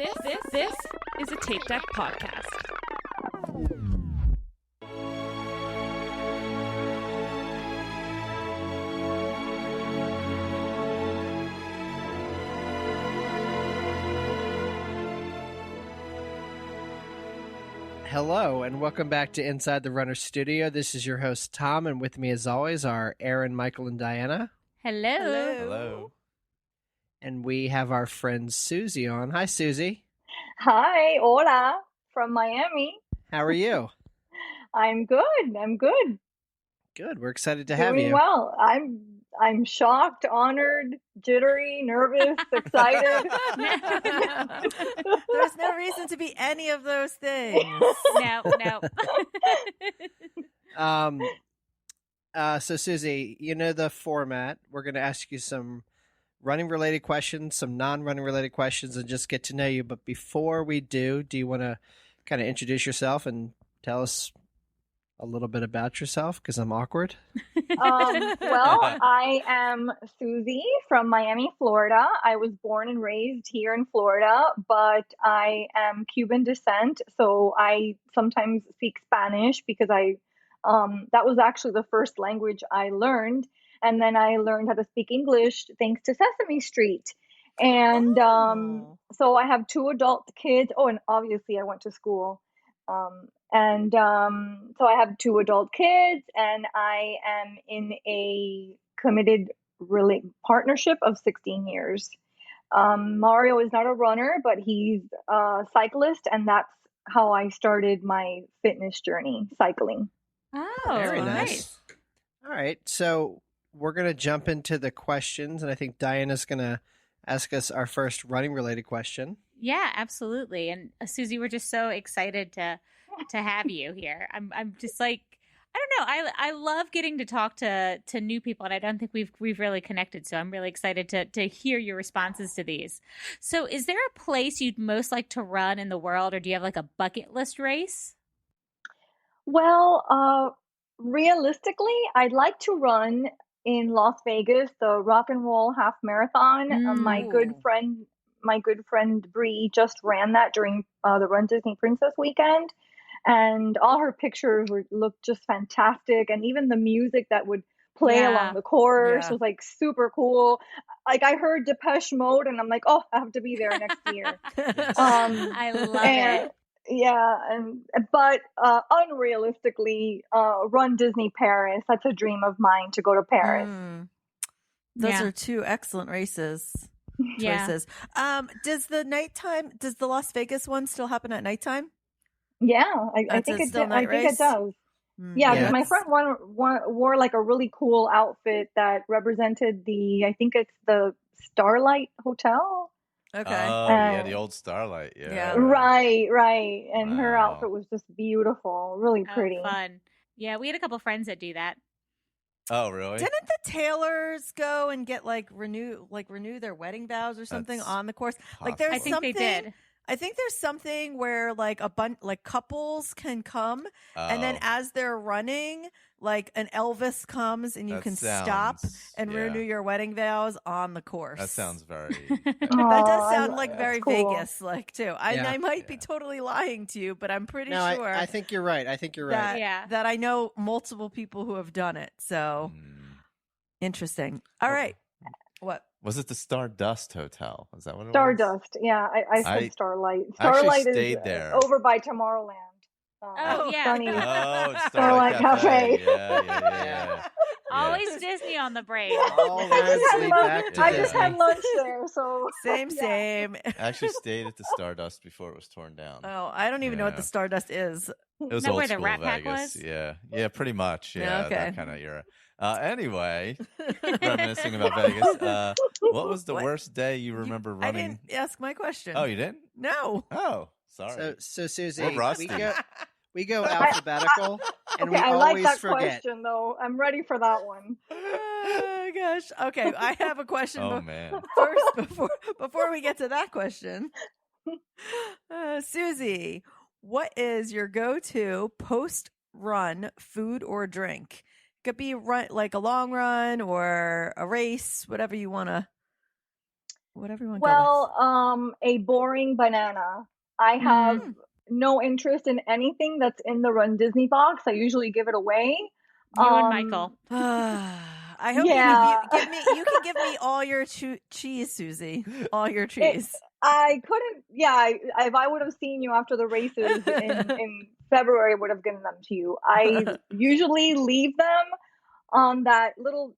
This is a Tape Deck podcast. Hello, and welcome back to Inside the Runner Studio. This is your host, Tom, and with me, as always, are Aaron, Michael, and Diana. Hello. Hello. And we have our friend Susy on. Hi, Susy. Hi, hola, from Miami. How are you? I'm good. Good. We're excited to have Doing you. well. I'm shocked, honored, jittery, nervous, excited. There's no reason to be any of those things. No. So, Susy, you know the format. We're going to ask you some running-related questions, some non-running-related questions, and just get to know you. But before we do you want to kind of introduce yourself and tell us a little bit about yourself? Because I'm awkward. Well, I am Susy from Miami, Florida. I was born and raised here in Florida, but I am Cuban descent, so I sometimes speak Spanish because that was actually the first language I learned. And then I learned how to speak English thanks to Sesame Street. And so I have two adult kids. Oh, and obviously I went to school. So I have two adult kids, and I am in a committed partnership of 16 years. Mario is not a runner, but he's a cyclist, and that's how I started my fitness journey, cycling. Oh, Very nice. nice. All right. So we're going to jump into the questions, and I think Diana's going to ask us our first running-related question. Yeah, absolutely. And Susy, we're just so excited to have you here. I'm just like, I don't know. I love getting to talk to new people, and I don't think we've really connected. So I'm really excited to hear your responses to these. So, is there a place you'd most like to run in the world, or do you have like a bucket list race? Well, realistically, I'd like to run in Las Vegas, the Rock and Roll Half Marathon. My good friend Bree just ran that during the Run Disney Princess weekend, and all her pictures looked just fantastic, and even the music that would play along the course was like super cool. Like I heard Depeche Mode, and I'm like, oh, I have to be there next year. I love it. Yeah, but unrealistically, run Disney Paris. That's a dream of mine to go to Paris. Those are two excellent races. Choices. Does the Las Vegas one still happen at nighttime? Yeah, I think it does. Yeah, because my friend wore like a really cool outfit that represented I think it's the Starlight Hotel. Okay. Oh, yeah, the old Starlight. Yeah. Right. And her outfit was just beautiful, really pretty. Fun. Yeah, we had a couple friends that do that. Oh, really? Didn't the Taylors go and get renew their wedding vows or something on the course? Like there's I think they did. I think there's something where couples can come and then as they're running, like an Elvis comes and you can stop and renew your wedding vows on the course. That sounds very. That does sound like very cool. Vegas like too. I might be totally lying to you, but I'm pretty sure. I think you're right. That I know multiple people who have done it. So interesting. All right. What? Was it the Stardust Hotel? Is that what it was? Stardust. Yeah, I said Starlight. I Starlight stayed is there. Over by Tomorrowland. Yeah. Oh, it's Starlight Cafe. Yeah. Always Disney on the brain. I just had lunch there, so same. I actually stayed at the Stardust before it was torn down. Oh, I don't even know what the Stardust is. It was Not old where the school Rat Pack Vegas. was? Yeah, pretty much. Yeah, okay. That kind of era. Anyway, reminiscing about Vegas. What was the worst day you remember running? I didn't ask my question. Oh, you didn't? No. Oh, sorry. So Susie, We're rusty. we go alphabetical, and okay, we I always like that forget. question though. I'm ready for that one. Oh gosh. Okay, I have a question. Oh man. First, before we get to that question, Susie, what is your go-to post-run food or drink? Could be like a long run or a race, whatever you want to. What everyone go Well, a boring banana. I have Mm. no interest in anything that's in the Run Disney box. I usually give it away. You and Michael. with? I hope Yeah. you can give me all your cheese, Susie. All your It, cheese. I couldn't. Yeah, if I would have seen you after the races in February, I would have given them to you. I usually leave them on that little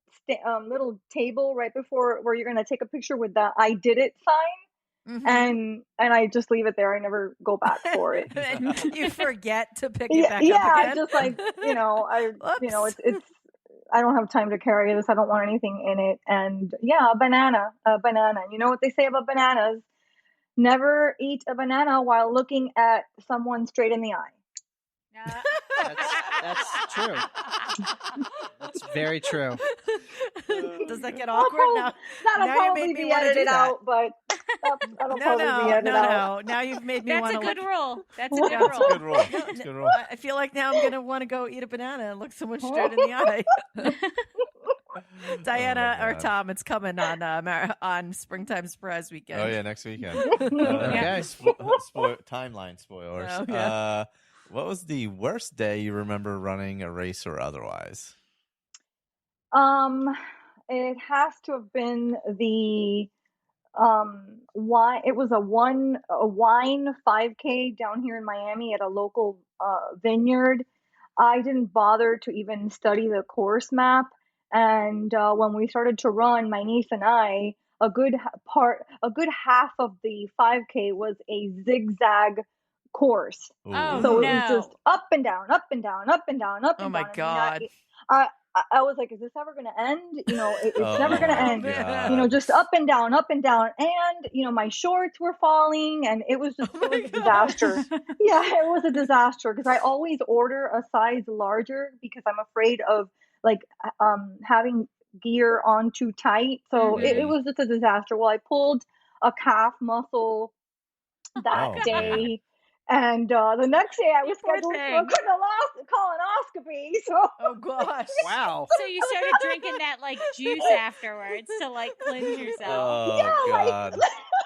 table right before where you're gonna take a picture with the "I did it" sign, and I just leave it there. I never go back for it. And you forget to pick it Yeah, back up yeah, again. just like Oops. it's. I don't have time to carry this. I don't want anything in it. And yeah, a banana. You know what they say about bananas? Never eat a banana while looking at someone straight in the eye. That's true. That's very true. Does that get awkward now? That'll Now you probably made me be want to do edited that. out, but that'll probably be edited out. No. Now you've made me That's want a to good look. rule. That's a good That's a rule. good rule. That's a good rule. I feel like now I'm going to want to go eat a banana and look someone straight in the eye. Diana Oh, or God. Tom, it's coming on Springtime Surprise Weekend. Oh yeah, next weekend. Okay. Timeline spoilers. Oh, yeah. What was the worst day you remember running a race or otherwise? It has to have been the wine. It was a wine 5K down here in Miami at a local vineyard. I didn't bother to even study the course map, and when we started to run, my niece and I, a good half of the 5K was a zigzag course. Oh, So Ooh. it was just no. up and down, up and down, up and down, up Oh and my down. God. I, I was like, is this ever going to end? It's never going to Oh, end. God. Just up and down, up and down. And, my shorts were falling and it was Oh my a God. disaster. Yeah, it was a disaster because I always order a size larger because I'm afraid of like having gear on too tight. So it was just a disaster. Well, I pulled a calf muscle that Oh, man. day. And the next day I You was poor scheduled for a thing. colonoscopy. So Oh gosh. Wow. So you started drinking that like juice afterwards to like cleanse yourself. Oh, God.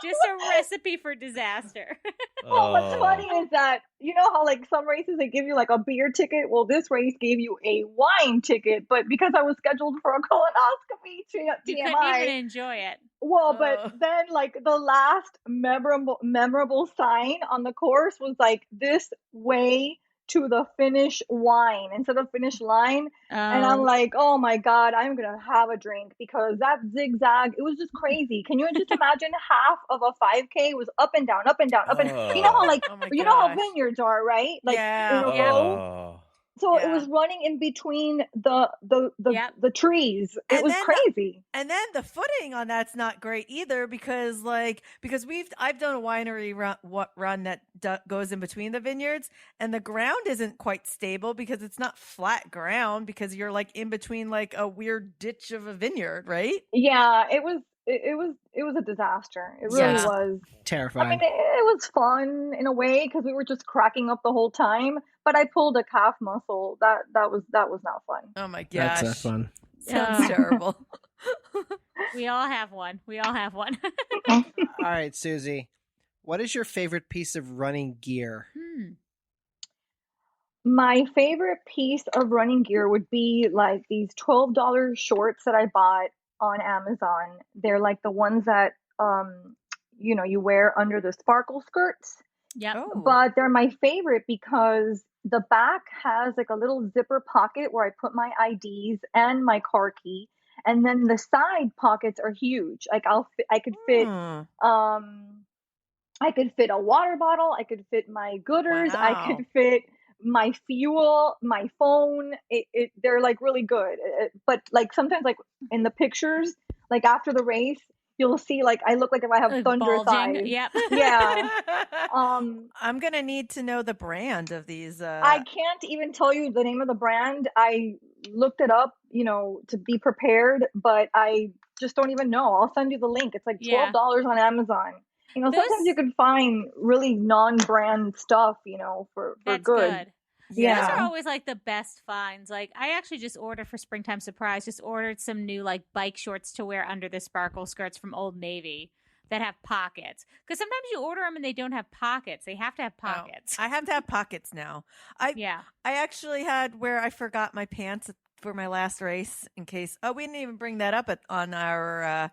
Just a recipe for disaster. Well, what's funny Oh. is that you know how like some races they give you like a beer ticket. Well, this race gave you a wine ticket, but because I was scheduled for a colonoscopy, You couldn't even TMI. enjoy it. Well, but then like the last memorable sign on the course was like this way to the finish line instead of finish line. And I'm like, oh my God, I'm gonna have a drink because that zigzag, it was just crazy. Can you just imagine half of a 5K was up and down, up and down, up and you know how like Oh my you know how gosh. vineyards are, right? Like Yeah. in a Yeah. row. Oh. So Yeah. it was running in between the trees. It And was then crazy. And then the footing on that's not great either because I've done a winery run that goes in between the vineyards and the ground isn't quite stable because it's not flat ground because you're like in between like a weird ditch of a vineyard, right? Yeah, it was a disaster. It really Yeah. was. I Terrifying. mean, it was fun in a way because we were just cracking up the whole time. But I pulled a calf muscle. That was not fun. Oh my gosh. That's fun. Sounds terrible. We all have one. All right, Susie. What is your favorite piece of running gear? My favorite piece of running gear would be like these $12 shorts that I bought on Amazon. They're like the ones that you wear under the sparkle skirts. Yep. Oh. But they're my favorite because the back has like a little zipper pocket where I put my IDs and my car key, and then the side pockets are huge. Like I could fit I could fit a water bottle, I could fit my gooders, I Wow. could fit my fuel, my phone. They're like really good. But like sometimes like in the pictures, like after the race, you'll see like I look like if I have thunder bulging. thighs. Yep. Yeah. I'm gonna need to know the brand of these. I can't even tell you the name of the brand. I looked it up, to be prepared, but I just don't even know. I'll send you the link. It's like $12 on Amazon. Sometimes you can find really non-brand stuff, for That's good. good. Yeah. Those are always like the best finds. Like I actually just ordered for Springtime Surprise, just ordered some new like bike shorts to wear under the sparkle skirts from Old Navy. that have pockets. Because sometimes you order them and they don't have pockets. They have to have Oh, pockets. I have to have pockets now. Yeah. I actually had where I forgot my pants for my last race in case. Oh, we didn't even bring that up on our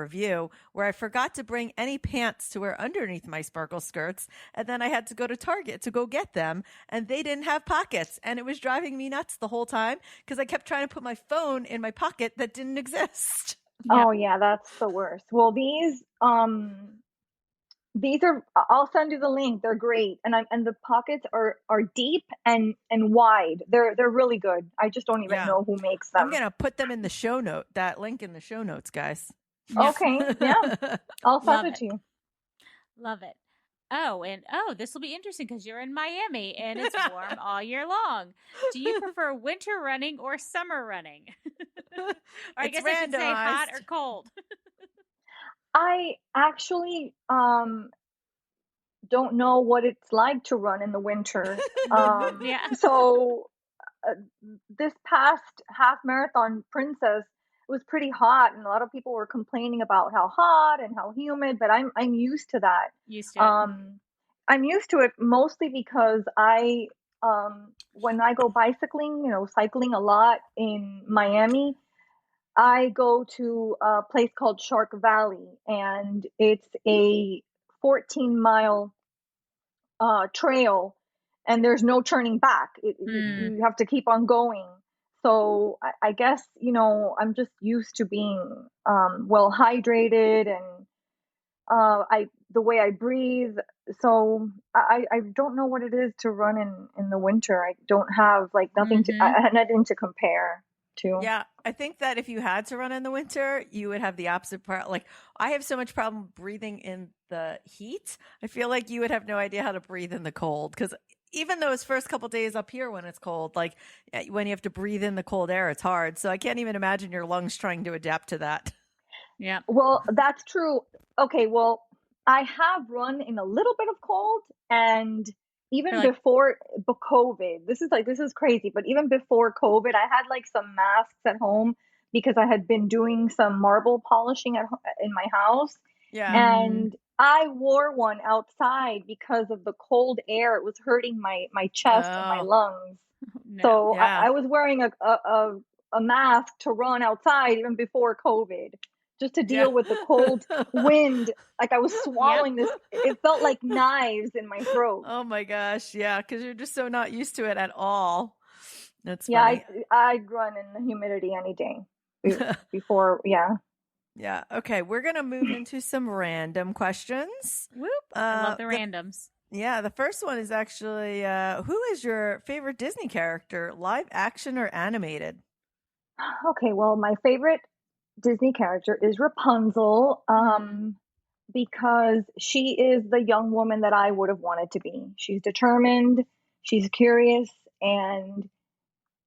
review, where I forgot to bring any pants to wear underneath my sparkle skirts, and then I had to go to Target to go get them, and they didn't have pockets, and it was driving me nuts the whole time because I kept trying to put my phone in my pocket that didn't exist. Oh yeah, that's the worst. Well, these are, I'll send you the link. They're great. And the pockets are deep and wide. They're really good. I just don't even Yeah. know who makes I'm them. gonna put them in the show note. That link in the show notes, guys. Yep. Okay, yeah. I'll Love send it it. to you. Love it. Oh, and this will be interesting because you're in Miami and it's warm all year long. Do you prefer winter running or summer running? Or I It's guess I should say hot randomized. or cold. I actually don't know what it's like to run in the winter. Yeah. So uh, this past half marathon Princess was pretty hot, and a lot of people were complaining about how hot and how humid. But I'm used to that. Used to it. I'm used to it mostly because when I go bicycling, cycling a lot in Miami, I go to a place called Shark Valley, and it's a 14-mile trail, and there's no turning back. You have to keep on going. So I guess I'm just used to being well hydrated, and I the way I breathe. So I don't know what it is to run in the winter. I don't have like nothing to compare to. Yeah, I think that if you had to run in the winter, you would have the opposite part. Like, I have so much problem breathing in the heat. I feel like you would have no idea how to breathe in the cold because even those first couple days up here when it's cold, like when you have to breathe in the cold air, it's hard. So I can't even imagine your lungs trying to adapt to that. Yeah. Well, that's true. Okay, well, I have run in a little bit of cold, and even Like, before COVID, this is crazy, but even before COVID, I had like some masks at home because I had been doing some marble polishing in my house, Yeah. and I wore one outside because of the cold air. It was hurting my chest and my Oh, lungs. no. So yeah. I was wearing a mask to run outside even before COVID, just to Yeah. deal with the cold wind. Like I was Yep. swallowing this. It felt like knives in my throat. Oh my gosh. Yeah. Because you're just so not used to it at all. That's Yeah, funny. I'd run in the humidity any day before. Yeah. Yeah. Okay. We're going to move into some random questions. Whoop. I love the randoms. Yeah. The first one is actually who is your favorite Disney character, live action or animated? Okay. Well, my favorite Disney character is Rapunzel. Because she is the young woman that I would have wanted to be. She's determined, she's curious, and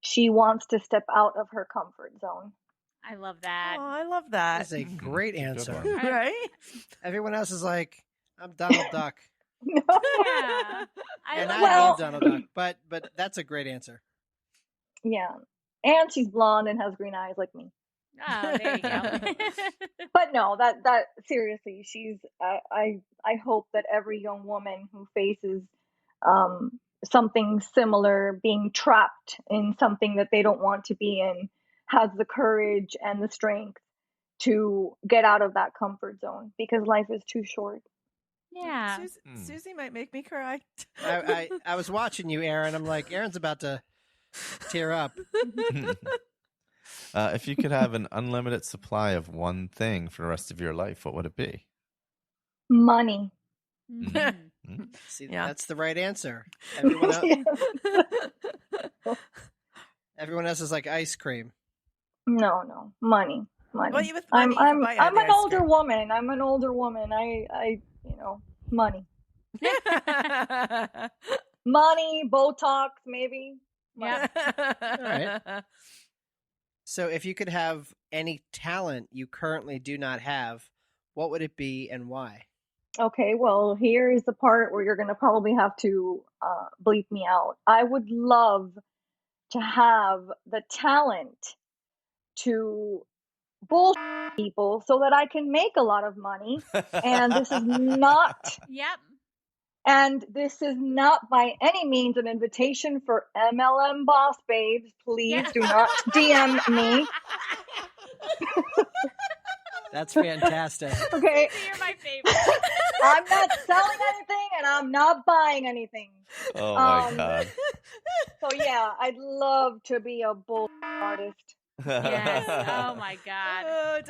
she wants to step out of her comfort zone. I love that. Oh, I love that. That's a great Good answer. one. Right? Everyone else is like, I'm Donald Duck. Yeah. I And love I that. love Donald Duck, but that's a great answer. Yeah. And she's blonde and has green eyes like me. Oh, there you go. But no, that seriously, she's I hope that every young woman who faces something similar, being trapped in something that they don't want to be in, has the courage and the strength to get out of that comfort zone because life is too short. Yeah. Susie might make me cry. I was watching you, Aaron. I'm like, Aaron's about to tear up. If you could have an unlimited supply of one thing for the rest of your life, what would it be? Money. See, Yeah. that's the right answer. Everyone else is like ice cream. No, money. Well, with money, you can buy I'm any an ice older cream. woman. I money. Money, Botox, maybe. Yeah. All right. So if you could have any talent you currently do not have, what would it be and why? Okay, well, here is the part where you're going to probably have to bleep me out. I would love to have the talent to bullshit people so that I can make a lot of money. And this is not Yep. And this is not by any means an invitation for MLM boss babes. Please do not DM me. That's fantastic. Okay. You're my favorite. I'm not selling anything and I'm not buying anything. Oh my God. So yeah, I'd love to be a bull artist. Yes. Oh my God. Oh,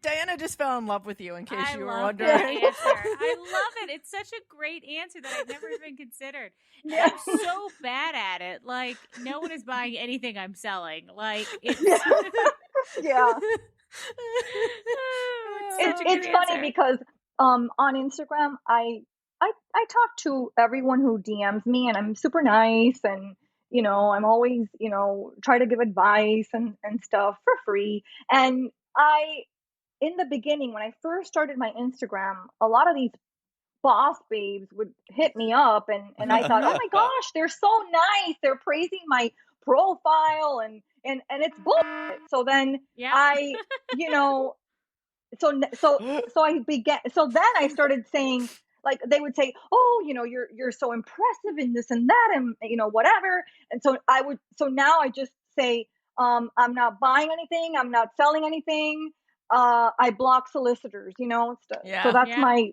Diana just fell in love with you. In case I you were love wondering. that answer. I love it. It's such a great answer that I've never even considered. And Yeah. I'm so bad at it. Like, no one is buying anything I'm selling. Like, it's Yeah. it's funny because on Instagram I talk to everyone who DMs me, and I'm super nice, and I'm always try to give advice and stuff for free. And in the beginning, when I first started my Instagram, a lot of these boss babes would hit me up, and I thought, oh my gosh, they're so nice, they're praising my profile, and it's bullshit. So then I so then I started saying, like, they would say, oh, you're so impressive in this and that, and whatever. And so now I just say, I'm not buying anything, I'm not selling anything, I block solicitors, so that's my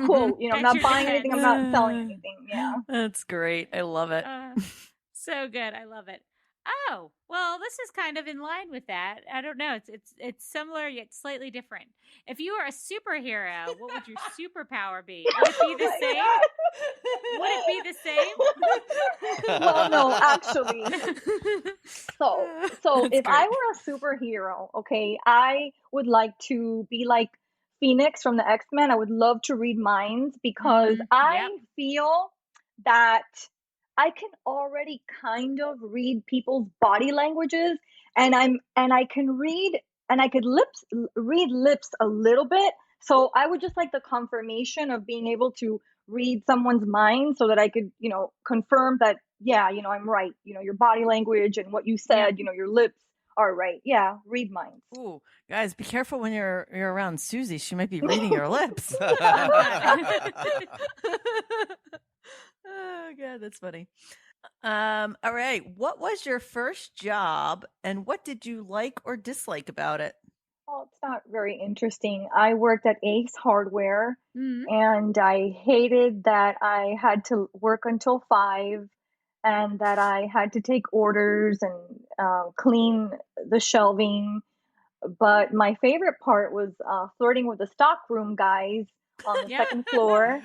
quote, I'm not buying anything, I'm not selling anything. Yeah, that's great. I love it. So good. I love it. Oh, well, this is kind of in line with that. I don't know. It's similar yet slightly different. If you were a superhero, what would your superpower be? Would it be the same? Would it be the same? Well, no, actually. So if I were a superhero, okay, I would like to be like Phoenix from the X-Men. I would love to read minds, because I feel that I can already kind of read people's body languages, and I can read, and I could read lips a little bit. So I would just like the confirmation of being able to read someone's mind, so that I could, confirm that, yeah, I'm right. Your body language and what you said, your lips are right. Yeah, read minds. Ooh, guys, be careful when you're around Susy. She might be reading your lips. Oh God, that's funny. All right. What was your first job, and what did you like or dislike about it? Well, it's not very interesting. I worked at Ace Hardware, and I hated that I had to work until 5, and that I had to take orders and clean the shelving. But my favorite part was flirting with the stockroom guys on the second floor,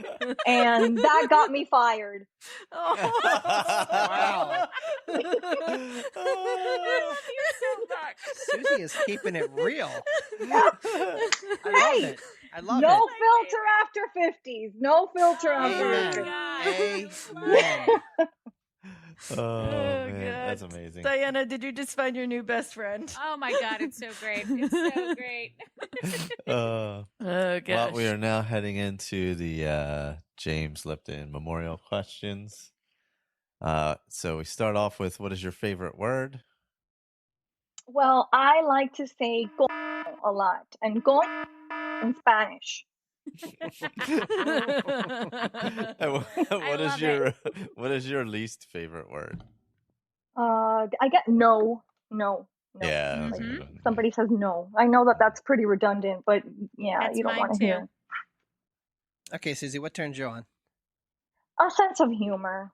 and that got me fired. Oh, Wow. I love you so much. Susie is keeping it real. I love it. I love No it. filter after 50s. No filter after Amen. 50s. Amen. Oh, man, God. that's amazing. Diana, did you just find your new best friend? Oh my God, it's so great. It's so great. Oh gosh. Well, we are now heading into the James Lipton Memorial questions. So we start off with, what is your favorite word? Well, I like to say coño a lot, and coño in Spanish. What is your least favorite word? I get no. Yeah. Like, somebody says no. I know that that's pretty redundant, but yeah, That's you don't want to mine, hear. Okay, Susie, what turns you on? A sense of humor.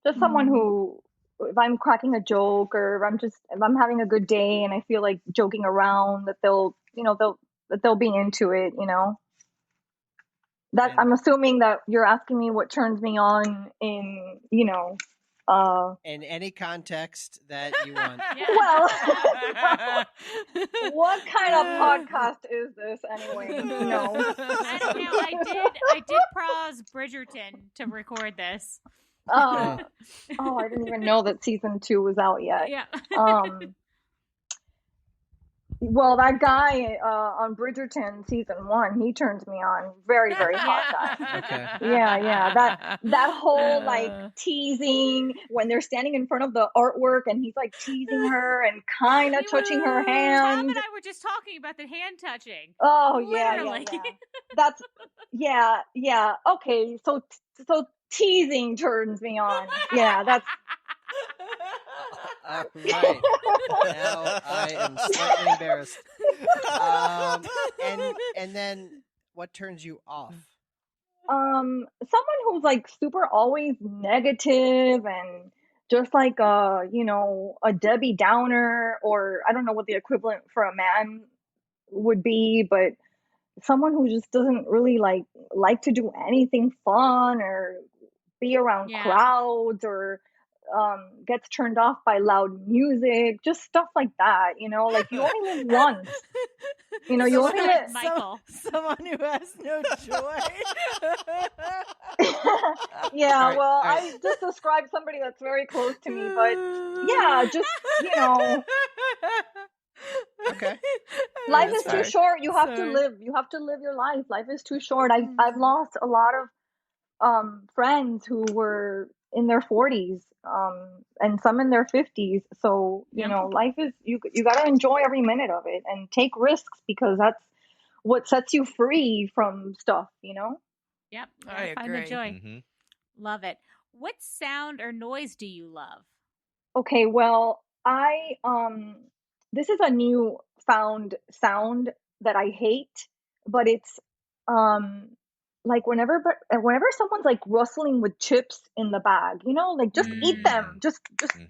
Just someone who, if I'm cracking a joke, or if I'm having a good day and I feel like joking around, that they'll be into it, That I'm assuming that you're asking me what turns me on in, in any context that you want. Well, what kind of podcast is this anyway? No. I don't know. I did pause Bridgerton to record this. I didn't even know that season 2 was out yet. Yeah. Well, that guy on Bridgerton season 1, he turns me on. Very, very hot guy. Okay. Yeah. That whole like teasing when they're standing in front of the artwork and he's like teasing her and kind of touching her Tom hand. and I were just talking about the hand touching. Oh Literally. yeah. That's yeah. Okay, so teasing turns me on. Yeah, that's All right. Now I am slightly embarrassed. And then what turns you off? someone who's like super always negative and just like a Debbie Downer, or I don't know what the equivalent for a man would be, but someone who just doesn't really like to do anything fun or be around crowds, or gets turned off by loud music, just stuff like that, like you only live once. You only live. Michael. Someone who has no joy. Yeah, right, well, all right. I just described somebody that's very close to me, but yeah, just Okay. life that's is too fair. short. You have to live. You have to live your life. Life is too short. I've lost a lot of friends who were in their 40s, and some in their 50s. So life is, you got to enjoy every minute of it and take risks, because that's what sets you free from stuff. Yep. I Find the agree. joy. Mm-hmm. Love it. What sound or noise do you love? Okay, well, I this is a new found sound that I hate, but it's um like whenever someone's like rustling with chips in the bag, like just eat them. Just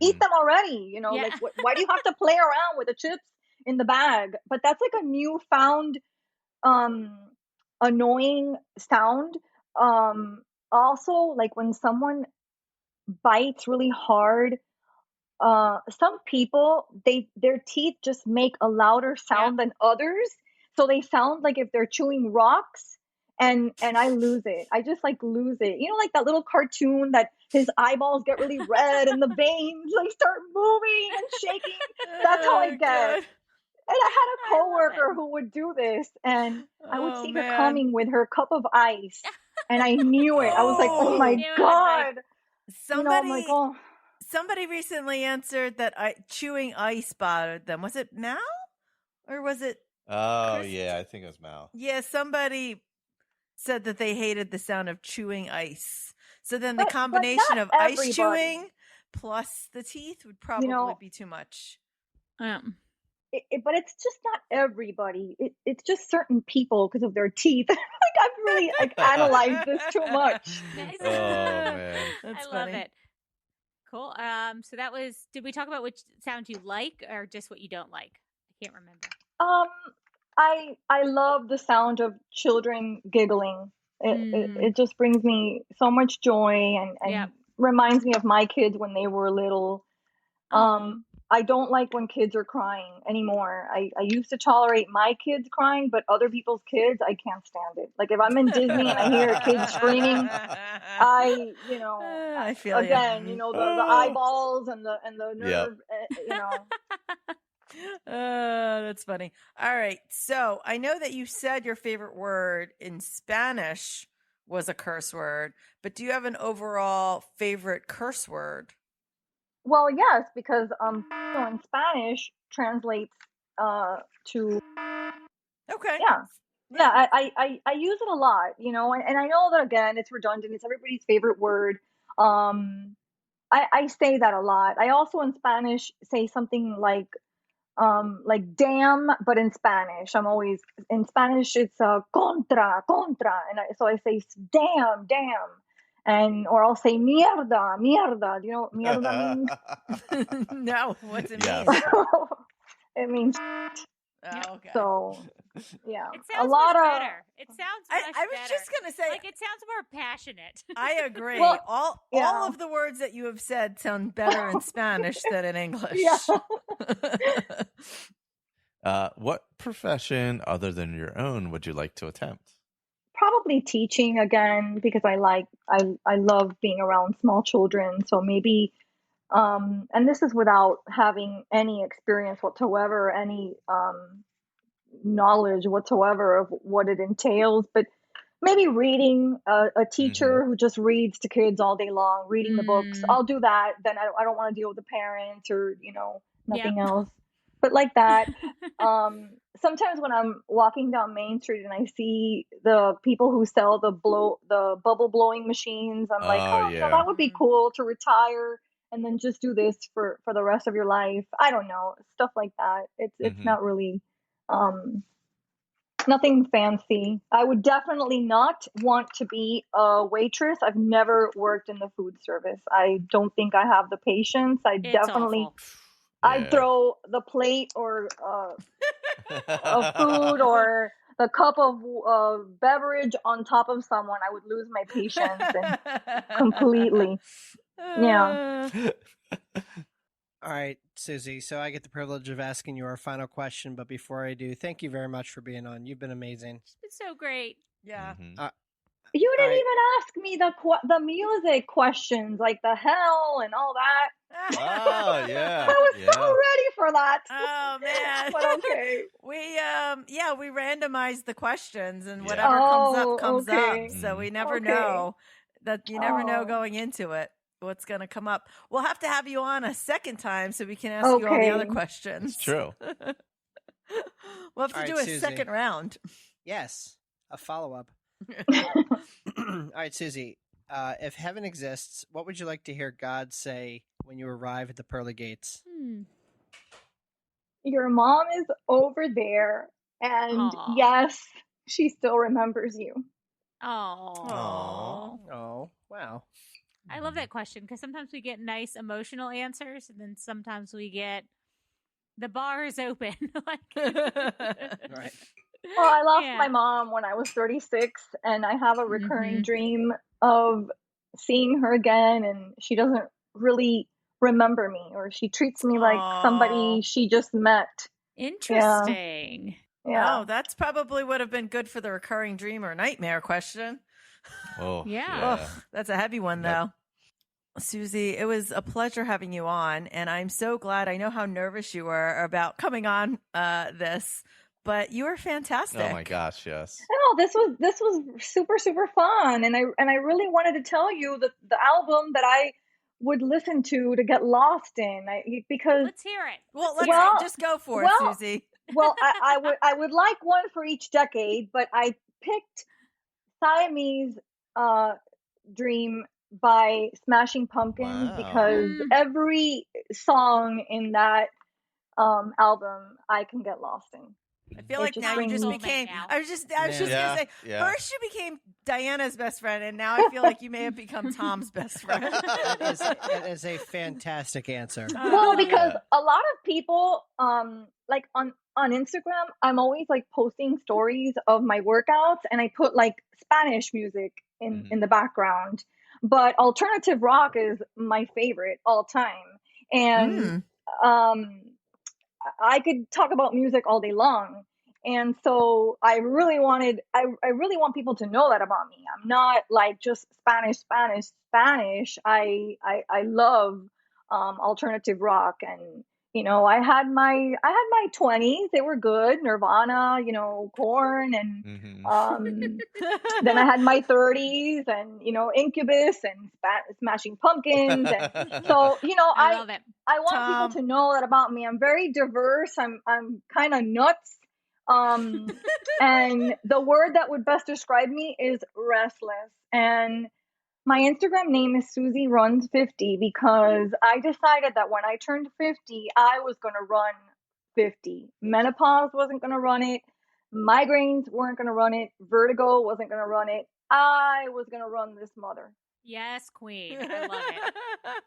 eat them already, Yeah. like why do you have to play around with the chips in the bag? But that's like a new found um annoying sound. Also, like when someone bites really hard, some people, their teeth just make a louder sound than others, so they sound like if they're chewing rocks, and I lose it. I just like lose it, like that little cartoon that his eyeballs get really red and the veins like start moving and shaking. That's how I get. God. And I had a coworker who would do this, and I would see her coming with her cup of ice, and I knew it. I was like, oh my god. I'm like, oh. Somebody recently answered that chewing ice bothered them. Was it Mal? Or was it Oh, yeah, I think it was Mal. Yeah, somebody said that they hated the sound of chewing ice. So then the combination of ice chewing plus the teeth would probably be too much. But it's just not everybody. It's just certain people because of their teeth. I've really analyzed this too much. Nice. Oh, man. That's I funny. love it. Cool. So that was, did we talk about which sound you like or just what you don't like? I can't remember. I love the sound of children giggling. It just brings me so much joy, and reminds me of my kids when they were little. I don't like when kids are crying anymore. I used to tolerate my kids crying, but other people's kids, I can't stand it. Like if I'm in Disney and I hear a kid screaming, I feel again, the eyeballs and the nerve, That's funny. All right. So I know that you said your favorite word in Spanish was a curse word, but do you have an overall favorite curse word? Well, yes, because in Spanish translates to okay. Yeah. I use it a lot, and I know that again it's redundant. It's everybody's favorite word. I say that a lot. I also in Spanish say something like damn, but in Spanish. I'm always in Spanish. It's contra, and so I say damn, or I'll say mierda. Do you know what mierda means? No, what's it mean? It means. Oh, okay. So, yeah, it sounds much better. It sounds much better. I was just gonna say, like it sounds more passionate. I agree. Well, all of the words that you have said sound better in Spanish than in English. Yeah. What profession other than your own would you like to attempt? Probably teaching again, because I love being around small children. So maybe And this is without having any experience whatsoever, any knowledge whatsoever of what it entails, but maybe reading a teacher who just reads to kids all day long, reading the books. I'll do that. Then I don't want to deal with the parents or, nothing else. But like that, sometimes when I'm walking down Main Street and I see the people who sell the bubble blowing machines, I'm like, that would be cool to retire and then just do this for the rest of your life. I don't know, stuff like that. It's not really nothing fancy. I would definitely not want to be a waitress. I've never worked in the food service. I don't think I have the patience. I'd throw the plate or of food or the cup of beverage on top of someone. I would lose my patience and completely. Yeah. All right, Susy. So I get the privilege of asking you our final question, but before I do, thank you very much for being on. You've been amazing. It's been so great. Yeah. You didn't even ask me the music questions, like the hell and all that. Oh yeah. I was so ready for that. Oh man. But okay. We randomized the questions and whatever comes up. So we never know that you never know going into it what's going to come up. We'll have to have you on a second time so we can ask you all the other questions. It's true. We'll have to do a Susie. second round. Yes, a follow-up. All right, Susy. If heaven exists, what would you like to hear God say when you arrive at the pearly gates? Your mom is over there, and yes, she still remembers you. Oh, wow. I love that question because sometimes we get nice emotional answers, and then sometimes we get the bar is open. Right. Well, I lost my mom when I was 36, and I have a recurring dream of seeing her again, and she doesn't really remember me, or she treats me like somebody she just met. Interesting. Yeah. Oh, that's probably would have been good for the recurring dream or nightmare question. Oh, yeah. Oh, that's a heavy one, though. Susy, it was a pleasure having you on, and I'm so glad. I know how nervous you were about coming on this, but you were fantastic. Oh my gosh, yes. No, this was super super fun, and I really wanted to tell you that the album that I would listen to get lost in, because let's hear it. Well, just go for it, Susy. Well, I would like one for each decade, but I picked Siamese Dream by Smashing Pumpkins because every song in that album I can get lost in. I feel like now you just became. I was just gonna say. First, you became Diana's best friend, and now I feel like you may have become Tom's best friend. That is a fantastic answer. Well, because a lot of people, like on Instagram, I'm always like posting stories of my workouts, and I put like Spanish music in the background. But alternative rock is my favorite all time, and I could talk about music all day long. And so I really want people to know that about me. I'm not like just Spanish. I love alternative rock, and I had my 20s. They were good. Nirvana, Korn, and then I had my 30s, and Incubus and Smashing Pumpkins, and so I love it. I want people to know that about me. I'm very diverse. I'm kind of nuts. And the word that would best describe me is restless. And my Instagram name is Susy Runs 50 because I decided that when I turned 50, I was going to run 50. Menopause wasn't going to run it. Migraines weren't going to run it. Vertigo wasn't going to run it. I was going to run this mother. Yes, queen. I love it.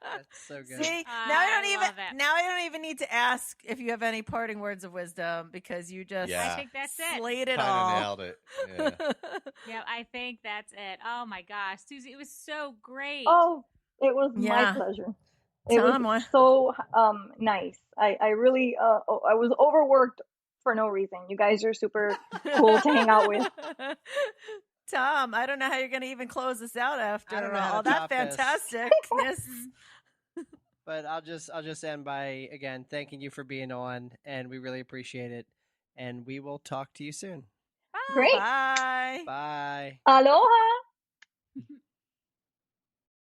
That's so good. See, now I don't even need to ask if you have any parting words of wisdom because you just I think that's it. Slayed it Kinda all. nailed it. Yeah. Yeah, I think that's it. Oh my gosh, Susy, it was so great. Oh, it was my pleasure. It was so nice. I really I was overworked for no reason. You guys are super cool to hang out with. Tom, I don't know how you're going to even close this out after all that fantasticness. But I'll just end by again thanking you for being on, and we really appreciate it. And we will talk to you soon. Oh, Great. bye. Bye. Aloha.